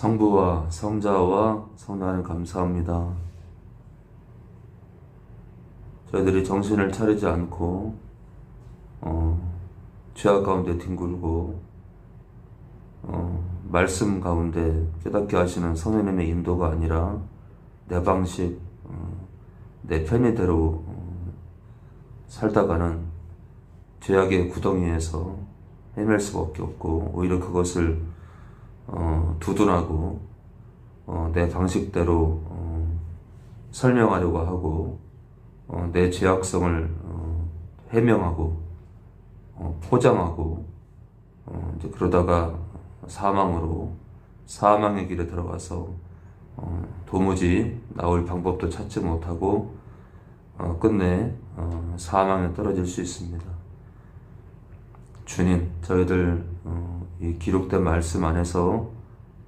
성부와 성자와 성령님 감사합니다. 저희들이 정신을 차리지 않고 죄악 가운데 뒹굴고 말씀 가운데 깨닫게 하시는 성령님의 인도가 아니라 내 방식, 내 편의대로 살다가는 죄악의 구덩이에서 헤맬 수밖에 없고, 오히려 그것을 두둔하고 내 방식대로 설명하려고 하고 내 죄악성을 해명하고 포장하고 이제 그러다가 사망의 길에 들어가서 도무지 나올 방법도 찾지 못하고 끝내 사망에 떨어질 수 있습니다. 주님, 저희들 이 기록된 말씀 안에서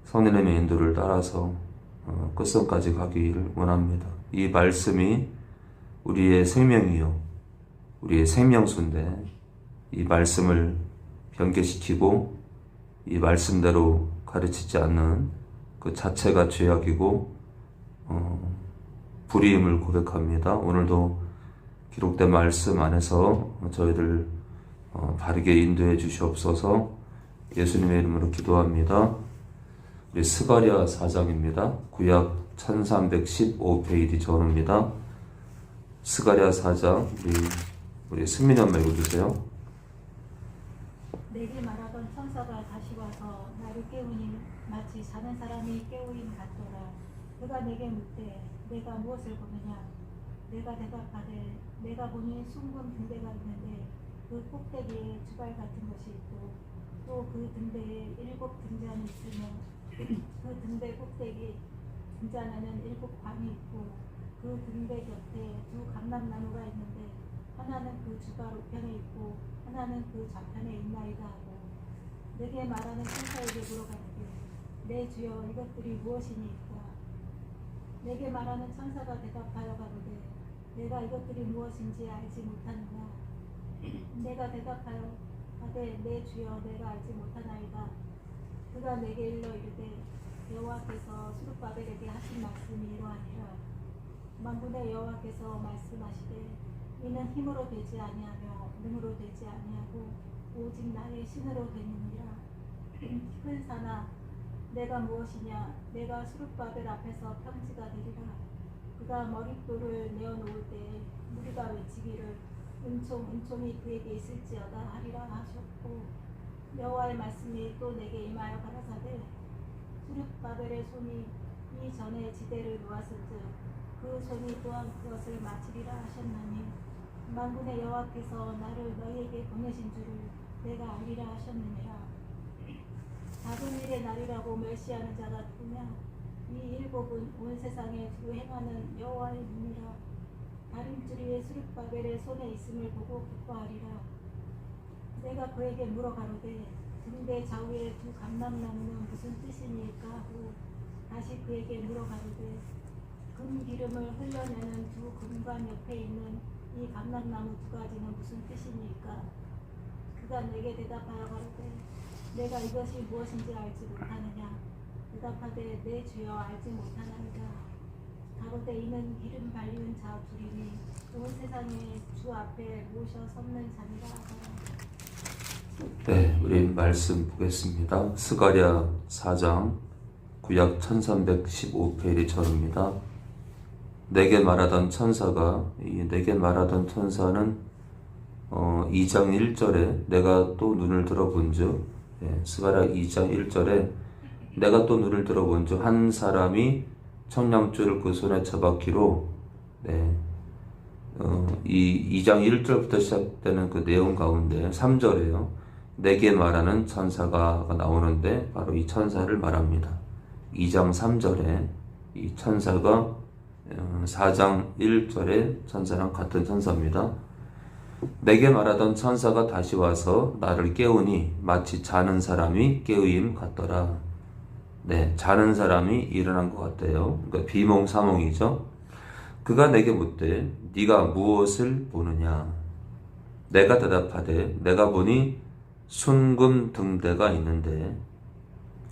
성령님의 인도를 따라서 끝선까지 가기를 원합니다. 이 말씀이 우리의 생명이요, 우리의 생명수인데, 이 말씀을 변개시키고 이 말씀대로 가르치지 않는 그 자체가 죄악이고 불의임을 고백합니다. 오늘도 기록된 말씀 안에서 저희들 바르게 인도해 주시옵소서. 예수님의 이름으로 기도합니다. 우리 스가랴 4장입니다. 구약 1315페이지 전후입니다. 스가랴 4장, 우리 승민이 엄마 읽어주세요. 내게 말하던 천사가 다시 와서 나를 깨우니 마치 자는 사람이 깨우임 같더라. 그가 내게 묻되 내가 무엇을 보느냐? 내가 대답하되 내가 보니 숭근 등대가 있는데 그 꼭대기에 주발 같은 것이 있고 또 그 등대에 7 등잔이 있으며 그 등대 꼭대기 등잔에는 7 관이 있고 그 등대 곁에 2 감람나무가 있는데 하나는 그 주발 우편에 있고 하나는 그 좌편에 있나이다 하고 내게 말하는 천사에게 물어가는데 내 주여 이것들이 무엇이니까? 내게 말하는 천사가 대답하여 가로되 내가 이것들이 무엇인지 알지 못하느냐? 내가 대답하여 가되 내 주여 내가 알지 못하나이다. 그가 내게 일러 이르되 여호와께서 스룹바벨에게 하신 말씀이 이러하니라. 만군의 여호와께서 말씀하시되 이는 힘으로 되지 아니하며 능으로 되지 아니하고 오직 나의 신으로 되느니라. 큰 산아 내가 무엇이냐? 내가 스룹바벨 앞에서 평지가 되리라. 그가 머릿돌을 내어놓을 때에 무리가 외치기를 은총이 그에게 있을지어다 하리라 하셨고, 여호와의 말씀이 또 내게 임하여 가라사대 스룹바벨의 손이 이전에 지대를 놓았을즉 그 손이 또한 그것을 마치리라 하셨나니 만군의 여호와께서 나를 너희에게 보내신 줄을 내가 알리라 하셨느니라. 작은 일의 날이라고 멸시하는 자가 누구냐? 이 일곱은 온 세상에 주 행하는 여호와의 눈이라. 다림줄이 스룹바벨의 손에 있음을 보고 기뻐하리라. 내가 그에게 물어 가로되 등대 좌우에 2 감람나무는 무슨 뜻이니까 하고 다시 그에게 물어 가로되 금 기름을 흘려내는 2 금관 옆에 있는 이 감람나무 2가지는 무슨 뜻이니까? 그가 내게 대답하여 가로되 내가 이것이 무엇인지 알지 못하느냐? 대답하되 내 주여 알지 못하나이다. 가로되 이는 기름 발리는 자 둘이니 온 세상에 주 앞에 모셔 섰는 자니라 하더라. 네, 우리 말씀 보겠습니다. 스가랴 4장 구약 1315페이지 전후입니다. 내게 말하던 천사가, 내게 말하던 천사는 2장 1절에 내가 또 눈을 들어본즉, 스가랴 2장 1절에 내가 또 눈을 들어본즉 한 사람이 청량줄을 그 손에 처박기로, 이 2장 1절부터 시작되는 그 내용 가운데 3절에요. 내게 말하는 천사가 나오는데 바로 이 천사를 말합니다. 2장 3절에 이 천사가 4장 1절의 천사랑 같은 천사입니다. 내게 말하던 천사가 다시 와서 나를 깨우니 마치 자는 사람이 깨우임 같더라. 자는 사람이 일어난 것 같아요. 그러니까 비몽사몽이죠. 그가 내게 묻되 네가 무엇을 보느냐? 내가 대답하되 내가 보니 순금 등대가 있는데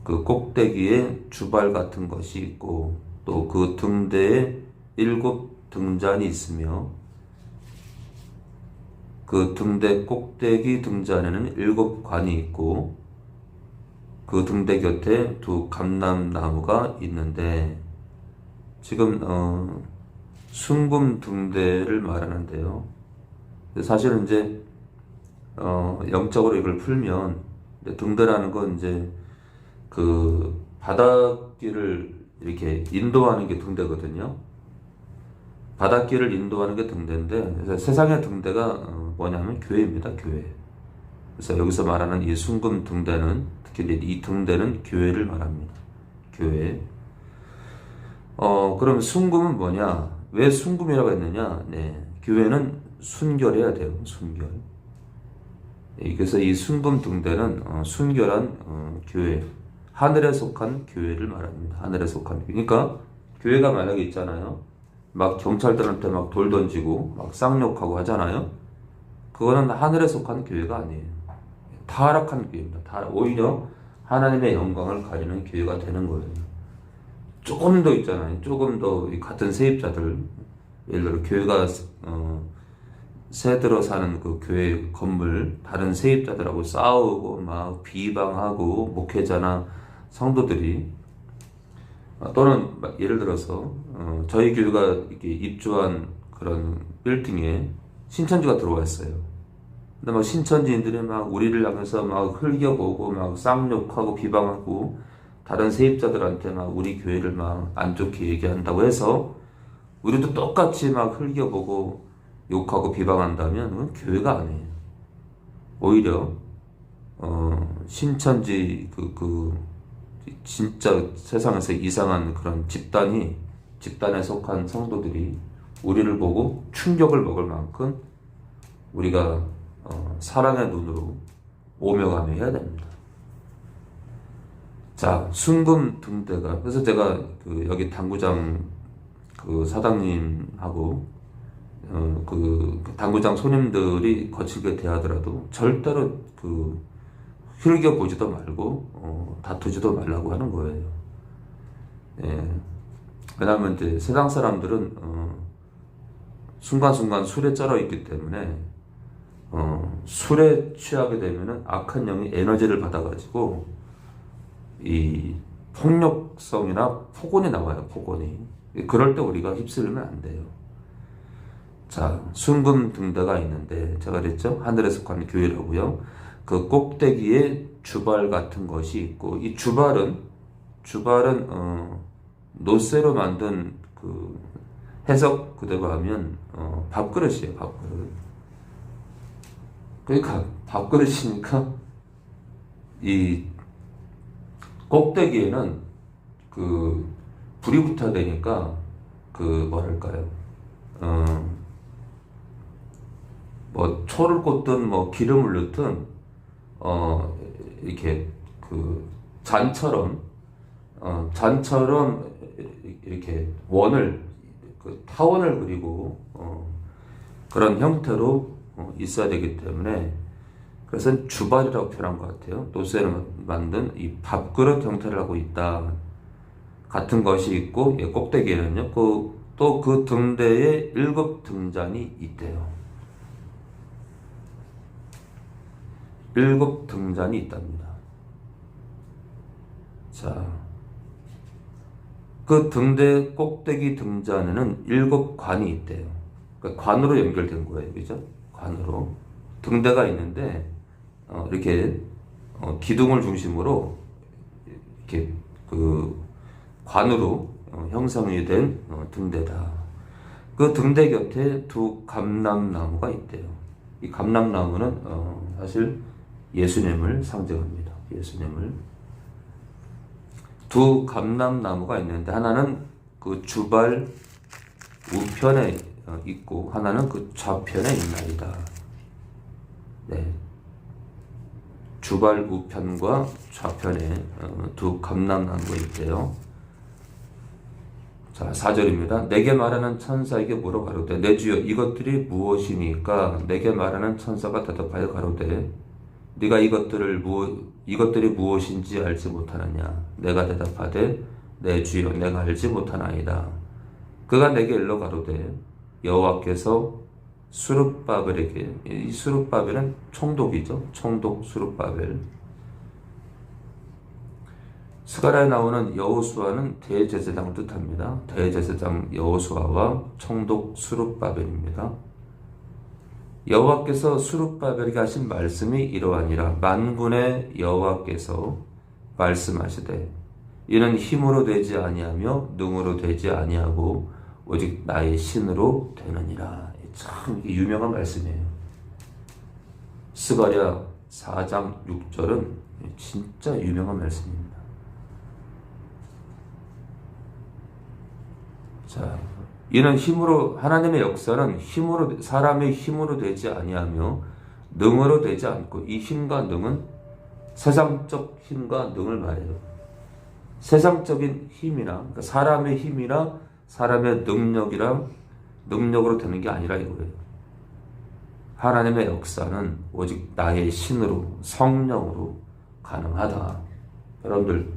그 꼭대기에 주발 같은 것이 있고 또 그 등대에 7 등잔이 있으며 그 등대 꼭대기 등잔에는 7 관이 있고 그 등대 곁에 2 감람나무가 있는데 지금 순금 등대를 말하는데요. 사실은 이제 영적으로 이걸 풀면 등대라는 건 이제 그 바닷길을 이렇게 인도하는 게 등대거든요. 바닷길을 인도하는 게 등대인데 그래서 세상의 등대가 뭐냐면 교회입니다. 교회. 그래서 여기서 말하는 이 순금 등대는 특히 이 등대는 교회를 말합니다. 교회. 그럼 순금은 뭐냐? 왜 순금이라고 했느냐? 네, 교회는 순결해야 돼요. 순결. 그래서 이 순금 등대는 순결한 교회, 하늘에 속한 교회를 말합니다. 하늘에 속한. 그러니까 교회가 만약에 있잖아요. 막 경찰들한테 막 돌 던지고 막 쌍욕하고 하잖아요. 그거는 하늘에 속한 교회가 아니에요. 타락한 교회입니다. 오히려 하나님의 영광을 가리는 교회가 되는 거예요. 조금 더 있잖아요. 조금 더 같은 세입자들, 예를 들어 교회가 새 들어 사는 그 교회 건물 다른 세입자들하고 싸우고 막 비방하고 목회자나 성도들이 또는 예를 들어서 저희 교회가 이렇게 입주한 그런 빌딩에 신천지가 들어와 있어요. 근데 막 신천지인들이 막 우리를 향해서 막 흘겨보고 막 쌍욕하고 비방하고 다른 세입자들한테 막 우리 교회를 막 안 좋게 얘기한다고 해서 우리도 똑같이 막 흘겨보고 욕하고 비방한다면 그건 교회가 아니에요. 오히려 신천지 진짜 세상에서 이상한 그런 집단에 속한 성도들이 우리를 보고 충격을 먹을 만큼 우리가 사랑의 눈으로 오며가며 해야 됩니다. 자, 순금 등대가, 그래서 제가 여기 당구장 사장님하고 그 당구장 손님들이 거칠게 대하더라도 절대로 흘겨 보지도 말고 다투지도 말라고 하는 거예요. 예. 왜냐하면 이제 세상 사람들은 순간순간 술에 쩔어 있기 때문에 술에 취하게 되면은 악한 영이 에너지를 받아가지고 이 폭력성이나 폭언이 나와요. 폭언이. 그럴 때 우리가 휩쓸리면 안 돼요. 자, 순금 등대가 있는데 제가 그랬죠? 하늘에 속한 교회라고요. 그 꼭대기에 주발 같은 것이 있고 이 주발은 노쇠로 만든 그 해석 그대로 하면 밥그릇이에요. 밥그릇. 그러니까 밥그릇이니까 이 꼭대기에는 그 불이 붙어야 되니까 뭐랄까요? 뭐 초를 꽂든 뭐 기름을 넣든 이렇게 잔처럼 이렇게 타원을 그리고 그런 형태로 있어야 되기 때문에 그래서 주발이라고 표현한 것 같아요. 노쇠로 만든 이 밥그릇 형태를 하고 있다. 같은 것이 있고 꼭대기에는요. 또 그 등대에 7 등잔이 있대요. 7 등잔이 있답니다. 자, 그 등대 꼭대기 등잔에는 7 관이 있대요. 그러니까 관으로 연결된 거예요. 그죠? 관으로. 등대가 있는데, 이렇게, 기둥을 중심으로, 이렇게, 관으로 형성이 된 등대다. 그 등대 곁에 2 감람나무가 있대요. 이 감람나무는, 사실 예수님을 상징합니다. 예수님을. 2 감람나무가 있는데, 하나는 그 주발 우편에 있고, 하나는 그 좌편에 있나이다. 네. 주발 우편과 좌편에 2 감람나무가 있대요. 자, 4절입니다. 내게 말하는 천사에게 물어 가로되 내 주여 이것들이 무엇이니까? 내게 말하는 천사가 대답하여 가로되 네가 이것들이 무엇인지 알지 못하느냐. 내가 대답하되 내 주여 내가 알지 못하나이다. 그가 내게 일러 가로되 여호와께서 수룹바벨에게, 이 수룹바벨은 총독이죠. 총독 수룹바벨. 스가랴에 나오는 여호수아는 대제사장을 뜻합니다. 대제사장 여호수아와 총독 수룹바벨입니다. 여호와께서 수룹바벨에게 하신 말씀이 이러하니라. 만군의 여호와께서 말씀하시되 이는 힘으로 되지 아니하며 능으로 되지 아니하고 오직 나의 신으로 되느니라. 참 이게 유명한 말씀이에요. 스가랴 4장 6절은 진짜 유명한 말씀입니다. 자, 이는 힘으로, 하나님의 역사는 힘으로, 사람의 힘으로 되지 아니하며 능으로 되지 않고, 이 힘과 능은 세상적 힘과 능을 말해요. 세상적인 힘이나, 그러니까 사람의 힘이나 사람의 능력으로 되는 게 아니라 이거예요. 하나님의 역사는 오직 나의 신으로, 성령으로 가능하다. 여러분들,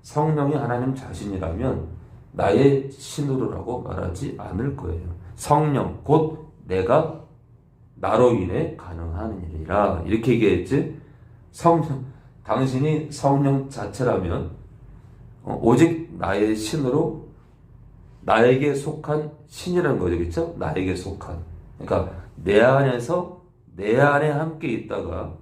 성령이 하나님 자신이라면 나의 신으로라고 말하지 않을 거예요. 성령, 곧 내가 나로 인해 가능한 일이라. 이렇게 얘기했지. 당신이 성령 자체라면 오직 나의 신으로, 나에게 속한 신이라는 거죠. 그렇죠? 나에게 속한. 그러니까 내 안에 함께 있다가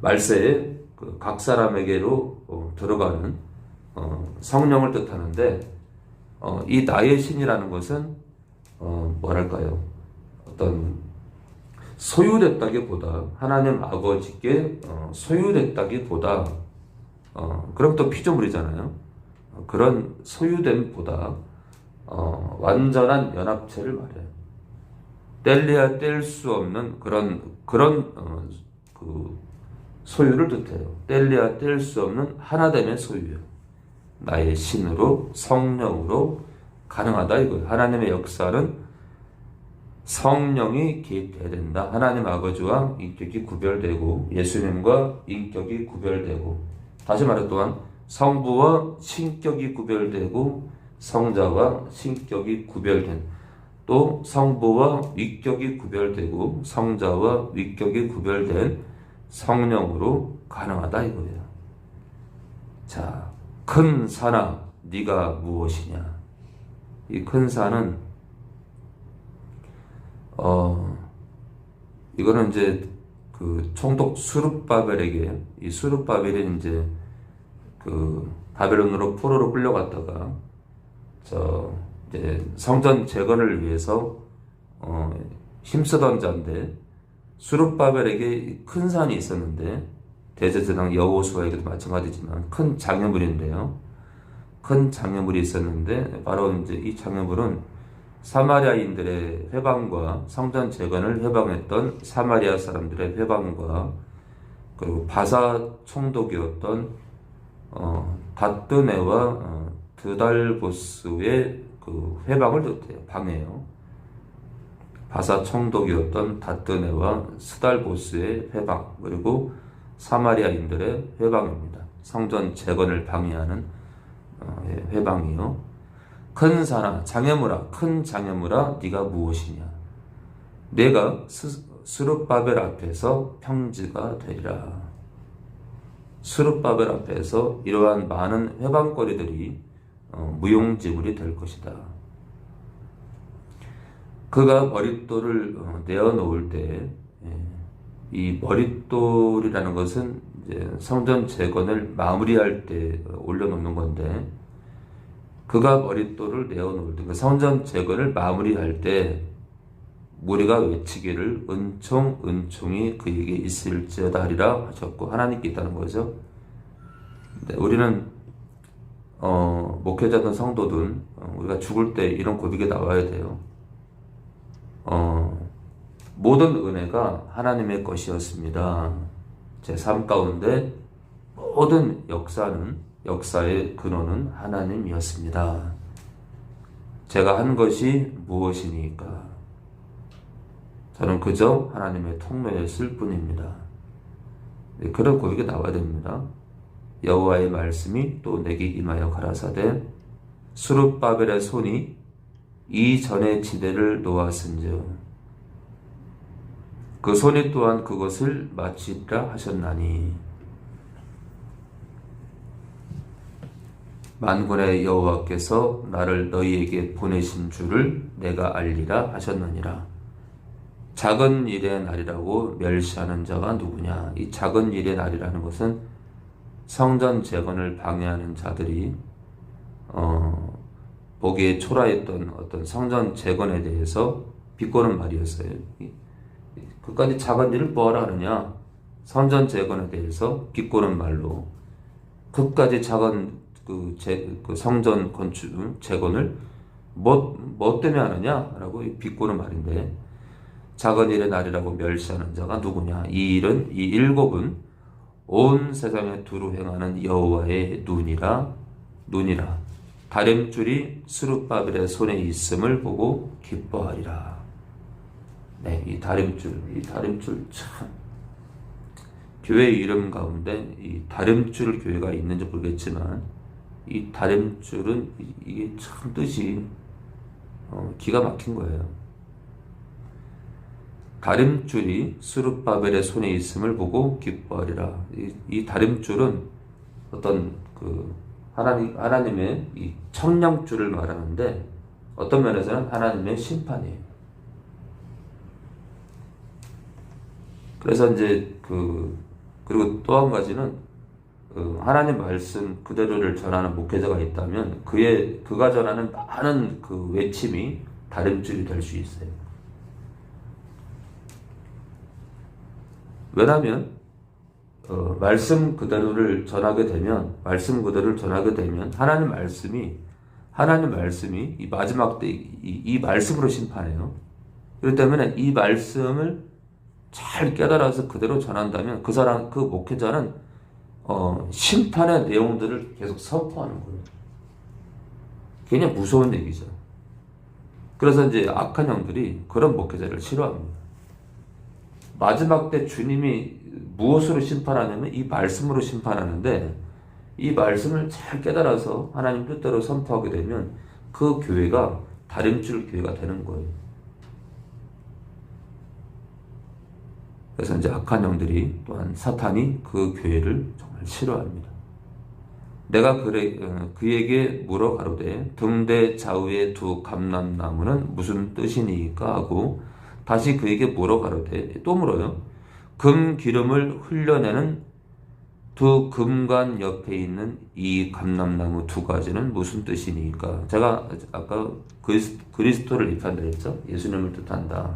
말세에 각 사람에게로 들어가는 성령을 뜻하는데, 이 나의 신이라는 것은 뭐랄까요? 어떤 소유됐다기보다, 하나님 아버지께 소유됐다기보다, 그럼 또 피조물이잖아요. 그런 소유됨보다 완전한 연합체를 말해요. 뗄래야 뗄 수 없는 그런 그 소유를 뜻해요. 뗄래야 뗄 수 없는 하나됨의 소유예요. 나의 신으로, 성령으로 가능하다 이거예요. 하나님의 역사는 성령이 개입해야 된다. 하나님 아버지와 인격이 구별되고 예수님과 인격이 구별되고, 다시 말해 또한 성부와 신격이 구별되고 성자와 신격이 구별된, 또 성부와 위격이 구별되고 성자와 위격이 구별된 성령으로 가능하다 이거예요. 자, 큰 산아 네가 무엇이냐. 이 큰 산은 이거는 이제 그 총독 수룹바벨에게, 이 수룹바벨이 이제 그 바벨론으로 포로로 끌려갔다가 이제 성전 재건을 위해서 힘쓰던 자인데, 수룹바벨에게 큰 산이 있었는데, 대제사장 여호수아에게도 마찬가지지만 큰 장애물인데요. 큰 장애물이 있었는데, 바로 이제 이 장애물은 사마리아인들의 회방과 성전 재건을 회방했던 사마리아 사람들의 회방과, 그리고 바사 총독이었던 다뜨네와 드달보스의 그 회방을 뜻해요. 방해요. 바사 총독이었던 다뜨네와 스달보스의 회방, 그리고 사마리아인들의 회방입니다. 성전 재건을 방해하는 회방이요. 큰 산아, 장애물아, 큰 장애물아, 네가 무엇이냐. 내가 스룹바벨 앞에서 평지가 되리라. 스룹바벨 앞에서 이러한 많은 회방거리들이 무용지물이 될 것이다. 그가 머릿돌을 내어놓을 때, 이 머릿돌이라는 것은 이제 성전 재건을 마무리할 때 올려놓는 건데, 그가 머릿돌을 내어놓을 때, 그 성전 재건을 마무리할 때 무리가 외치기를 은총 은총이 그에게 있을지어다 하리라 하셨고, 하나님께 있다는 거죠. 우리는 목회자든 성도든 우리가 죽을 때 이런 고백이 나와야 돼요. 모든 은혜가 하나님의 것이었습니다. 제 삶 가운데 모든 역사의 근원은 하나님이었습니다. 제가 한 것이 무엇이니까? 저는 그저 하나님의 통로였을 뿐입니다. 네, 그런 고백이 나와야 됩니다. 여호와의 말씀이 또 내게 임하여 가라사대 스룹바벨의 손이 이전의 지대를 놓았은즉 그 손이 또한 그것을 마치리라 하셨나니 만군의 여호와께서 나를 너희에게 보내신 줄을 내가 알리라 하셨느니라. 작은 일의 날이라고 멸시하는 자가 누구냐? 이 작은 일의 날이라는 것은 성전 재건을 방해하는 자들이 보기에 초라했던 어떤 성전 재건에 대해서 비꼬는 말이었어요. 그까지 작은 일을 뭐하라 하느냐? 성전 재건에 대해서 비꼬는 말로 그까지 작은 그 성전 건축 재건을 뭐 때문에 하느냐라고 비꼬는 말인데 작은 일의 날이라고 멸시하는 자가 누구냐? 이 일곱은 온 세상에 두루 행하는 여호와의 눈이라 다림줄이 스룹바벨의 손에 있음을 보고 기뻐하리라. 네, 이 다림줄 참 교회 이름 가운데 이 다림줄 교회가 있는지 모르겠지만 이 다림줄은 이게 참 뜻이 기가 막힌 거예요. 다림줄이 스룹바벨의 손에 있음을 보고 기뻐하리라. 이 다림줄은 어떤 하나님의 이 청량줄을 말하는데 어떤 면에서는 하나님의 심판이에요. 그래서 이제 그리고 또 한 가지는 하나님 말씀 그대로를 전하는 목회자가 있다면 그가 전하는 많은 그 외침이 다림줄이 될 수 있어요. 왜냐하면 말씀 그대로를 전하게 되면 하나님 말씀이 이 마지막 때 이 말씀으로 심판해요. 그렇기 때문에 이 말씀을 잘 깨달아서 그대로 전한다면 그 목회자는 심판의 내용들을 계속 선포하는 거예요. 굉장히 무서운 얘기죠. 그래서 이제 악한 영들이 그런 목회자를 싫어합니다. 마지막 때 주님이 무엇으로 심판하냐면 이 말씀으로 심판하는데 이 말씀을 잘 깨달아서 하나님 뜻대로 선포하게 되면 그 교회가 다림줄 교회가 되는 거예요. 그래서 이제 악한 영들이 또한 사탄이 그 교회를 정말 싫어합니다. 내가 그에게 물어 가로되 등대 좌우의 두 감람나무는 무슨 뜻이니까 하고 다시 그에게 물어 가로되 또 물어요. 금 기름을 흘려내는 두 금관 옆에 있는 이 감람나무 두 가지는 무슨 뜻이니까? 제가 아까 그리스도를 입한다 했죠. 예수님을 뜻한다.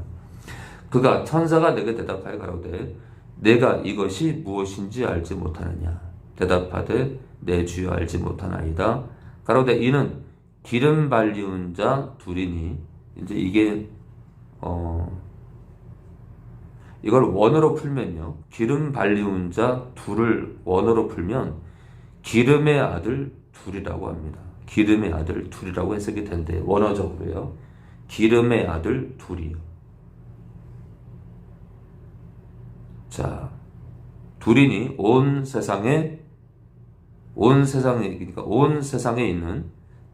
그가 천사가 내게 대답하여 가로되 내가 이것이 무엇인지 알지 못하느냐? 대답하되 내 주여 알지 못하나이다. 가로되 이는 기름 발리운 자 둘이니 이제 이게 이걸 원어로 풀면요. 기름 발리운 자 둘을 원어로 풀면 기름의 아들 둘이라고 합니다. 기름의 아들 둘이라고 해석이 된대. 원어적으로요. 기름의 아들 둘이요. 자, 둘이니 온 세상에 있는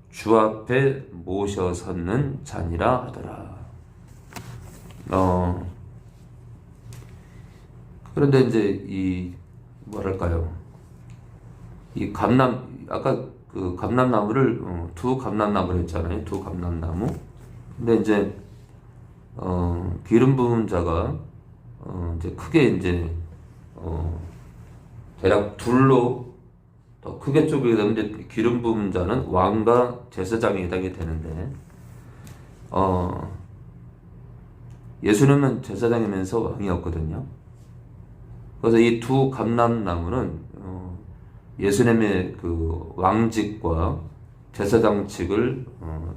주 앞에 모셔 섰는 자니라 하더라. 그런데 이제 아까 그 감람나무를 두 감람나무를 했잖아요. 두 감람나무. 근데 이제 기름 부은 자가 이제 크게 이제 대략 둘로 더 크게 쪼개게 되면 이제 기름 부은 자는 왕과 제사장에 해당이 되는데 예수님은 제사장이면서 왕이었거든요. 그래서 이 두 감람나무는 예수님의 그 왕직과 제사장직을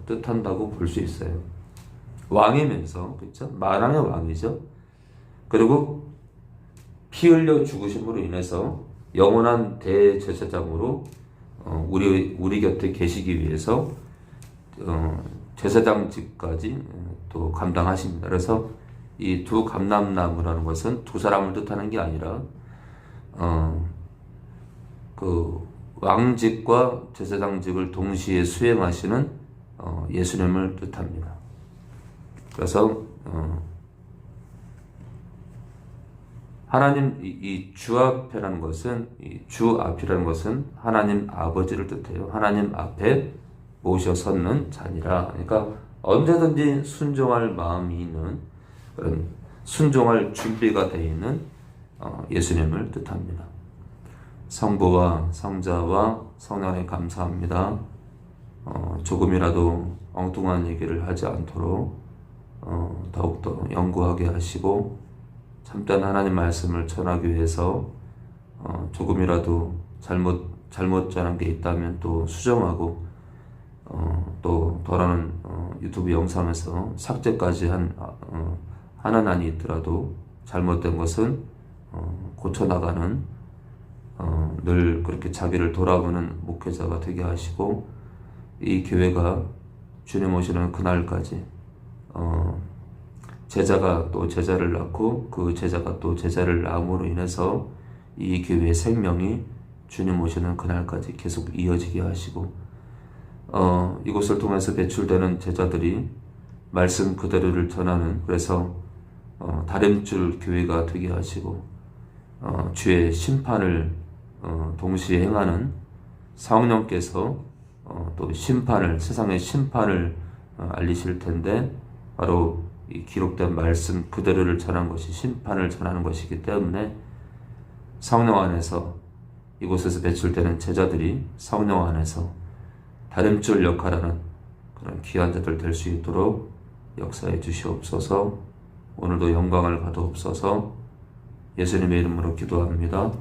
뜻한다고 볼 수 있어요. 왕이면서, 그렇죠? 만왕의 왕이죠. 그리고 피 흘려 죽으심으로 인해서 영원한 대제사장으로 우리 곁에 계시기 위해서 제사장직까지 또 감당하십니다. 그래서 이 두 감람나무라는 것은 두 사람을 뜻하는 게 아니라 그 왕직과 제사장직을 동시에 수행하시는 예수님을 뜻합니다. 그래서 하나님 이 주 앞에라는 것은 이 주 앞이라는 것은 하나님 아버지를 뜻해요. 하나님 앞에 모셔 섰는 자니라. 그러니까 언제든지 순종할 마음이 있는 그런 순종할 준비가 되어 있는 예수님을 뜻합니다. 성부와 성자와 성령에 감사합니다. 조금이라도 엉뚱한 얘기를 하지 않도록 더욱더 연구하게 하시고 참된 하나님 말씀을 전하기 위해서 조금이라도 잘못 전한 게 있다면 또 수정하고 또 더러는 유튜브 영상에서 삭제까지 하는 한이 있더라도 잘못된 것은 고쳐나가는 늘 그렇게 자기를 돌아보는 목회자가 되게 하시고 이 교회가 주님 오시는 그날까지 제자가 또 제자를 낳고 그 제자가 또 제자를 낳음으로 인해서 이 교회의 생명이 주님 오시는 그날까지 계속 이어지게 하시고 이곳을 통해서 배출되는 제자들이 말씀 그대로를 전하는 그래서 다림줄 교회가 되게 하시고 주의 심판을 동시에 행하는 성령께서 또 심판을 세상의 심판을 알리실 텐데 바로 이 기록된 말씀 그대로를 전한 것이 심판을 전하는 것이기 때문에 성령 안에서 이곳에서 배출되는 제자들이 성령 안에서 다림줄 역할하는 그런 귀한 자들 될 수 있도록 역사해 주시옵소서. 오늘도 영광을 받으옵소서. 예수님의 이름으로 기도합니다.